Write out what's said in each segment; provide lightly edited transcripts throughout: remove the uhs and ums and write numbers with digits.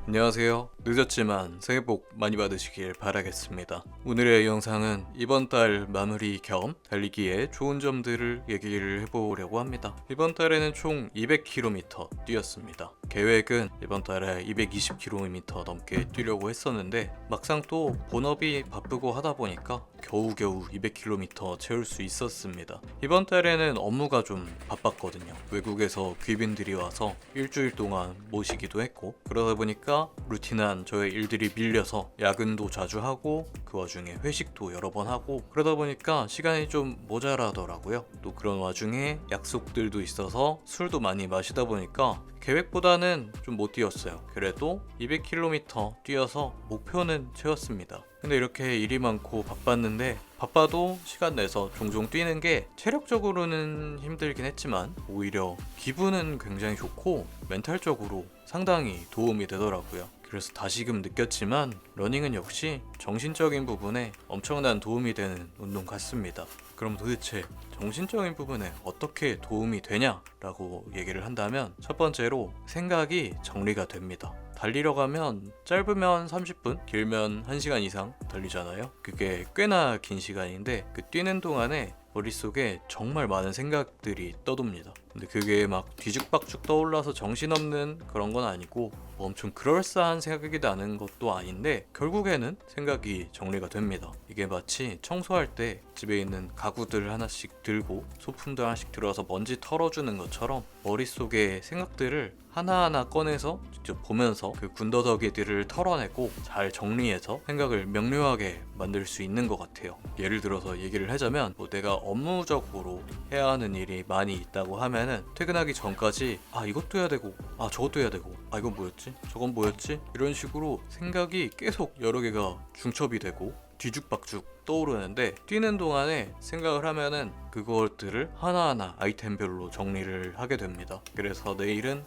안녕하세요. 늦었지만 새해 복 많이 받으시길 바라겠습니다. 오늘의 영상은 이번 달 마무리 겸 달리기의 좋은 점들을 얘기를 해보려고 합니다. 이번 달에는 총 200km 뛰었습니다. 계획은 이번 달에 220km 넘게 뛰려고 했었는데 막상 또 본업이 바쁘고 하다 보니까 겨우겨우 200km 채울 수 있었습니다. 이번 달에는 업무가 좀 바빴거든요. 외국에서 귀빈들이 와서 일주일 동안 모시기도 했고, 그러다 보니까 루틴한 저의 일들이 밀려서 야근도 자주 하고 그 와중에 회식도 여러 번 하고, 그러다 보니까 시간이 좀 모자라더라고요. 또 그런 와중에 약속들도 있어서 술도 많이 마시다 보니까 계획보다는 좀 못 뛰었어요. 그래도 200km 뛰어서 목표는 채웠습니다. 근데 이렇게 일이 많고 바빴는데, 바빠도 시간 내서 종종 뛰는 게 체력적으로는 힘들긴 했지만 오히려 기분은 굉장히 좋고 멘탈적으로 상당히 도움이 되더라고요. 그래서 다시금 느꼈지만 러닝은 역시 정신적인 부분에 엄청난 도움이 되는 운동 같습니다. 그럼 도대체 정신적인 부분에 어떻게 도움이 되냐라고 얘기를 한다면, 첫 번째로 생각이 정리가 됩니다. 달리러 가면 짧으면 30분, 길면 1시간 이상 달리잖아요. 그게 꽤나 긴 시간인데 그 뛰는 동안에 머릿속에 정말 많은 생각들이 떠돕니다. 근데 그게 막 뒤죽박죽 떠올라서 정신없는 그런 건 아니고 엄청 그럴싸한 생각이 나는 것도 아닌데, 결국에는 생각이 정리가 됩니다. 이게 마치 청소할 때 집에 있는 가구들 하나씩 들고 소품들 하나씩 들어서 먼지 털어주는 것처럼 머릿속에 생각들을 하나하나 꺼내서 직접 보면서 그 군더더기들을 털어내고 잘 정리해서 생각을 명료하게 만들 수 있는 것 같아요. 예를 들어서 얘기를 하자면, 내가 업무적으로 해야 하는 일이 많이 있다고 하면은 퇴근하기 전까지 이것도 해야 되고 저것도 해야 되고 이건 뭐였지? 저건 뭐였지? 이런 식으로 생각이 계속 여러 개가 중첩이 되고 뒤죽박죽 떠오르는데, 뛰는 동안에 생각을 하면은 그것들을 하나하나 아이템별로 정리를 하게 됩니다. 그래서 내일은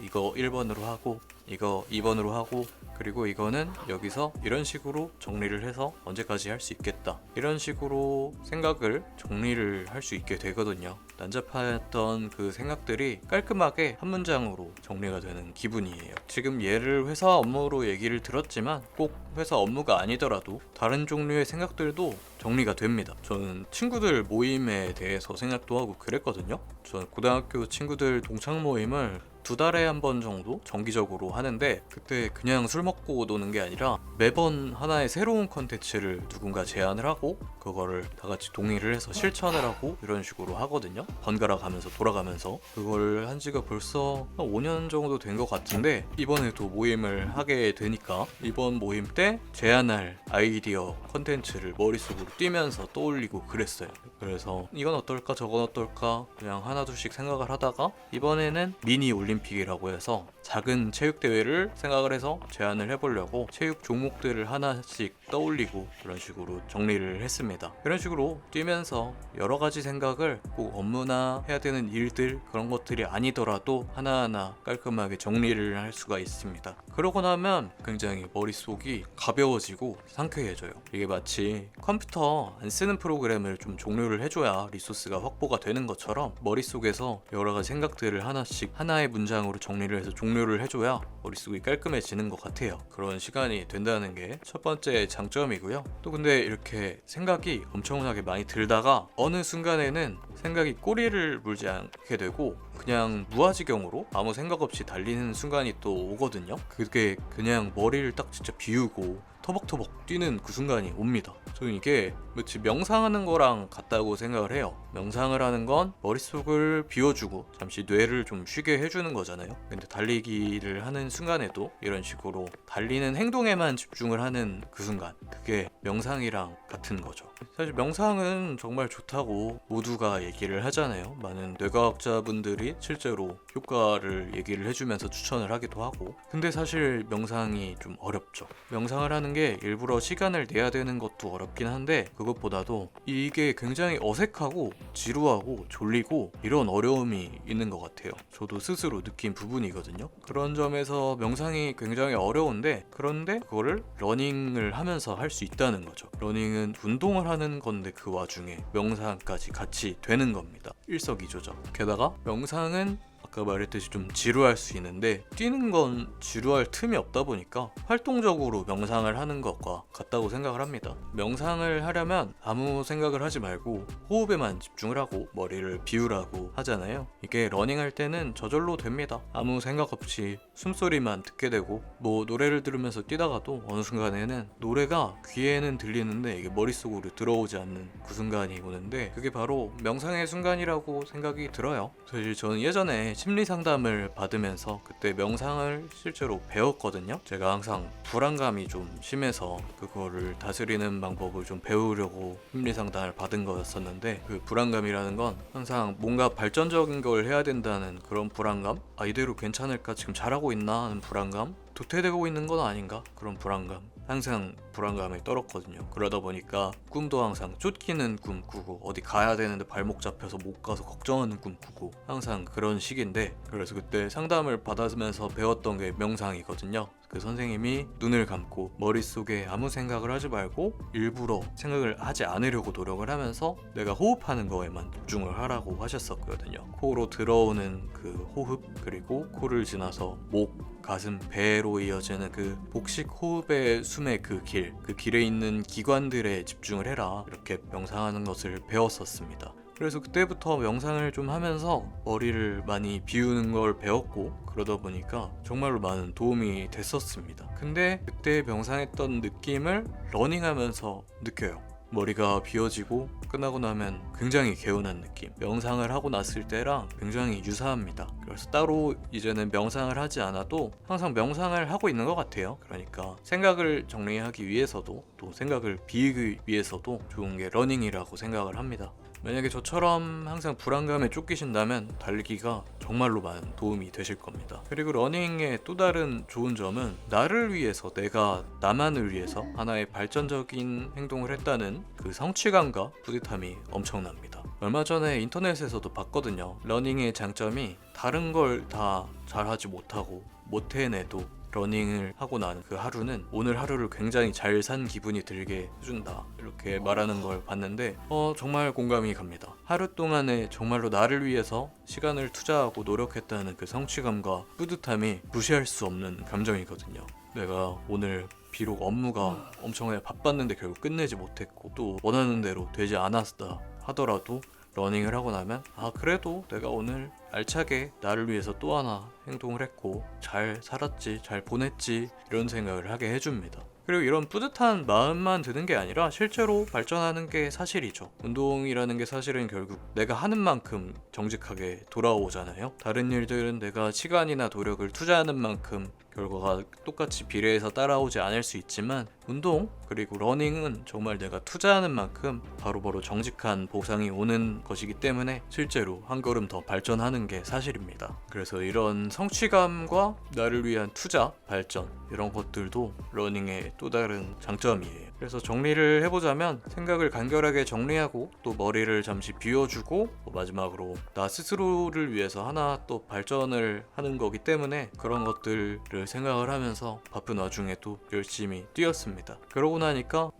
이거 1번으로 하고 이거 2번으로 하고, 그리고 이거는 여기서 이런 식으로 정리를 해서 언제까지 할 수 있겠다, 이런 식으로 생각을 정리를 할 수 있게 되거든요. 난잡했던 그 생각들이 깔끔하게 한 문장으로 정리가 되는 기분이에요. 지금 얘를 회사 업무로 얘기를 들었지만 꼭 회사 업무가 아니더라도 다른 종류의 생각들도 정리가 됩니다. 저는 친구들 모임에 대해서 생각도 하고 그랬거든요. 저는 고등학교 친구들 동창 모임을 2달에 한 번 정도 정기적으로 하는데, 그때 그냥 술 먹고 노는 게 아니라 매번 하나의 새로운 컨텐츠를 누군가 제안을 하고 그거를 다 같이 동의를 해서 실천을 하고 이런 식으로 하거든요. 번갈아 가면서 돌아가면서. 그걸 한 지가 벌써 한 5년 정도 된 것 같은데, 이번에 또 모임을 하게 되니까 이번 모임 때 제안할 아이디어 컨텐츠를 머릿속으로 뛰면서 떠올리고 그랬어요. 그래서 이건 어떨까 저건 어떨까 그냥 하나둘씩 생각을 하다가, 이번에는 미니 올림픽이라고 해서 작은 체육대회를 생각을 해서 제안을 해보려고 체육 종목들을 하나씩 떠올리고 그런 식으로 정리를 했습니다. 이런 식으로 뛰면서 여러 가지 생각을 꼭 업무나 해야 되는 일들, 그런 것들이 아니더라도 하나하나 깔끔하게 정리를 할 수가 있습니다. 그러고 나면 굉장히 머릿속이 가벼워지고 상쾌해져요. 이게 마치 컴퓨터 안 쓰는 프로그램을 좀 종료를 해줘야 리소스가 확보가 되는 것처럼, 머릿속에서 여러 가지 생각들을 하나씩 하나의 문장으로 정리를 해서 종료를 해줘야 머릿속이 깔끔해지는 것 같아요. 그런 시간이 된다는 게 첫 번째 장점이고요. 또 근데 이렇게 생각이 엄청나게 많이 들다가 어느 순간에는 생각이 꼬리를 물지 않게 되고 그냥 무아지경으로 아무 생각 없이 달리는 순간이 또 오거든요. 그게 그냥 머리를 딱 진짜 비우고 터벅터벅 뛰는 그 순간이 옵니다. 저는 이게 마치 명상하는 거랑 같다고 생각을 해요. 명상을 하는 건 머릿속을 비워주고 잠시 뇌를 좀 쉬게 해주는 거잖아요. 근데 달리기를 하는 순간에도 이런 식으로 달리는 행동에만 집중을 하는 그 순간, 그게 명상이랑 같은 거죠. 사실 명상은 정말 좋다고 모두가 얘기를 하잖아요. 많은 뇌과학자분들이 실제로 효과를 얘기를 해주면서 추천을 하기도 하고. 근데 사실 명상이 좀 어렵죠. 명상을 하는 게 일부러 시간을 내야 되는 것도 어렵긴 한데, 그것보다도 이게 굉장히 어색하고 지루하고 졸리고 이런 어려움이 있는 것 같아요. 저도 스스로 느낀 부분이거든요. 그런 점에서 명상이 굉장히 어려운데, 그런데 그거를 러닝을 하면서 할 수 있다는 거죠. 러닝은 운동을 하는 건데 그 와중에 명상까지 같이 되는 겁니다. 일석이조죠. 게다가 명상은 아까 말했듯이 좀 지루할 수 있는데 뛰는 건 지루할 틈이 없다 보니까 활동적으로 명상을 하는 것과 같다고 생각을 합니다. 명상을 하려면 아무 생각을 하지 말고 호흡에만 집중을 하고 머리를 비우라고 하잖아요. 이게 러닝할 때는 저절로 됩니다. 아무 생각 없이 숨소리만 듣게 되고 뭐 노래를 들으면서 뛰다가도 어느 순간에는 노래가 귀에는 들리는데 이게 머릿속으로 들어오지 않는 그 순간이 오는데 그게 바로 명상의 순간이라고 생각이 들어요. 사실 저는 예전에 심리 상담을 받으면서 그때 명상을 실제로 배웠거든요. 제가 항상 불안감이 좀 심해서 그거를 다스리는 방법을 좀 배우려고 심리 상담을 받은 거였었는데 그 불안감이라는 건 항상 뭔가 발전적인 걸 해야 된다는 그런 불안감? 아 이대로 괜찮을까? 지금 잘하고 있나? 하는 불안감? 도태되고 있는 건 아닌가? 그런 불안감. 항상 불안감을 떨었거든요. 그러다 보니까 꿈도 항상 쫓기는 꿈 꾸고 어디 가야 되는데 발목 잡혀서 못 가서 걱정하는 꿈 꾸고 항상 그런 식인데 그래서 그때 상담을 받으면서 배웠던 게 명상이거든요. 그 선생님이 눈을 감고 머릿속에 아무 생각을 하지 말고 일부러 생각을 하지 않으려고 노력을 하면서 내가 호흡하는 거에만 집중을 하라고 하셨었거든요. 코로 들어오는 그 호흡 그리고 코를 지나서 목, 가슴, 배로 이어지는 그 복식 호흡의 숨의 그 길에 있는 기관들에 집중을 해라 이렇게 명상하는 것을 배웠었습니다. 그래서 그때부터 명상을 좀 하면서 머리를 많이 비우는 걸 배웠고 그러다 보니까 정말로 많은 도움이 됐었습니다. 근데 그때 명상했던 느낌을 러닝하면서 느껴요. 머리가 비워지고 끝나고 나면 굉장히 개운한 느낌. 명상을 하고 났을 때랑 굉장히 유사합니다. 그래서 따로 이제는 명상을 하지 않아도 항상 명상을 하고 있는 것 같아요. 그러니까 생각을 정리하기 위해서도 또 생각을 비우기 위해서도 좋은 게 러닝이라고 생각을 합니다. 만약에 저처럼 항상 불안감에 쫓기신다면 달리기가 정말로 많은 도움이 되실 겁니다. 그리고 러닝의 또 다른 좋은 점은 나를 위해서 내가 나만을 위해서 하나의 발전적인 행동을 했다는 그 성취감과 뿌듯함이 엄청납니다. 얼마 전에 인터넷에서도 봤거든요. 러닝의 장점이 다른 걸 다 잘하지 못하고 못 해내도 러닝을 하고 난 그 하루는 오늘 하루를 굉장히 잘 산 기분이 들게 해준다 이렇게 말하는 걸 봤는데 정말 공감이 갑니다. 하루 동안에 정말로 나를 위해서 시간을 투자하고 노력했다는 그 성취감과 뿌듯함이 무시할 수 없는 감정이거든요. 내가 오늘 비록 업무가 엄청나게 바빴는데 결국 끝내지 못했고 또 원하는 대로 되지 않았다 하더라도 러닝을 하고 나면 그래도 내가 오늘 알차게 나를 위해서 또 하나 행동을 했고 잘 살았지 잘 보냈지 이런 생각을 하게 해줍니다. 그리고 이런 뿌듯한 마음만 드는 게 아니라 실제로 발전하는 게 사실이죠. 운동이라는 게 사실은 결국 내가 하는 만큼 정직하게 돌아오잖아요. 다른 일들은 내가 시간이나 노력을 투자하는 만큼 결과가 똑같이 비례해서 따라오지 않을 수 있지만 운동 그리고 러닝은 정말 내가 투자하는 만큼 바로바로 정직한 보상이 오는 것이기 때문에 실제로 한 걸음 더 발전하는 게 사실입니다. 그래서 이런 성취감과 나를 위한 투자, 발전 이런 것들도 러닝의 또 다른 장점이에요. 그래서 정리를 해보자면 생각을 간결하게 정리하고 또 머리를 잠시 비워주고 마지막으로 나 스스로를 위해서 하나 또 발전을 하는 거기 때문에 그런 것들을 생각을 하면서 바쁜 와중에 또 열심히 뛰었습니다. 그러고 나니까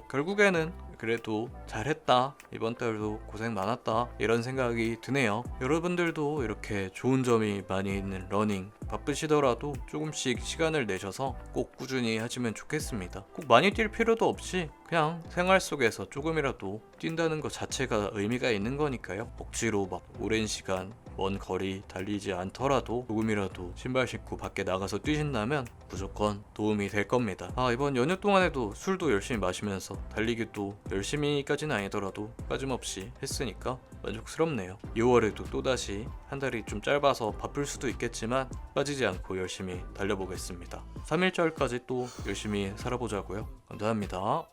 결국에는 그래도 잘했다, 이번 달도 고생 많았다 이런 생각이 드네요. 여러분들도 이렇게 좋은 점이 많이 있는 러닝 바쁘시더라도 조금씩 시간을 내셔서 꼭 꾸준히 하시면 좋겠습니다. 꼭 많이 뛸 필요도 없이 그냥 생활 속에서 조금이라도 뛴다는 것 자체가 의미가 있는 거니까요. 억지로 오랜 시간 먼 거리 달리지 않더라도 조금이라도 신발 신고 밖에 나가서 뛰신다면 무조건 도움이 될 겁니다. 이번 연휴 동안에도 술도 열심히 마시면서 달리기도 열심히까지는 아니더라도 빠짐없이 했으니까 만족스럽네요. 2월에도 또다시 한 달이 좀 짧아서 바쁠 수도 있겠지만 빠지지 않고 열심히 달려보겠습니다. 3일절까지 또 열심히 살아보자고요. 감사합니다.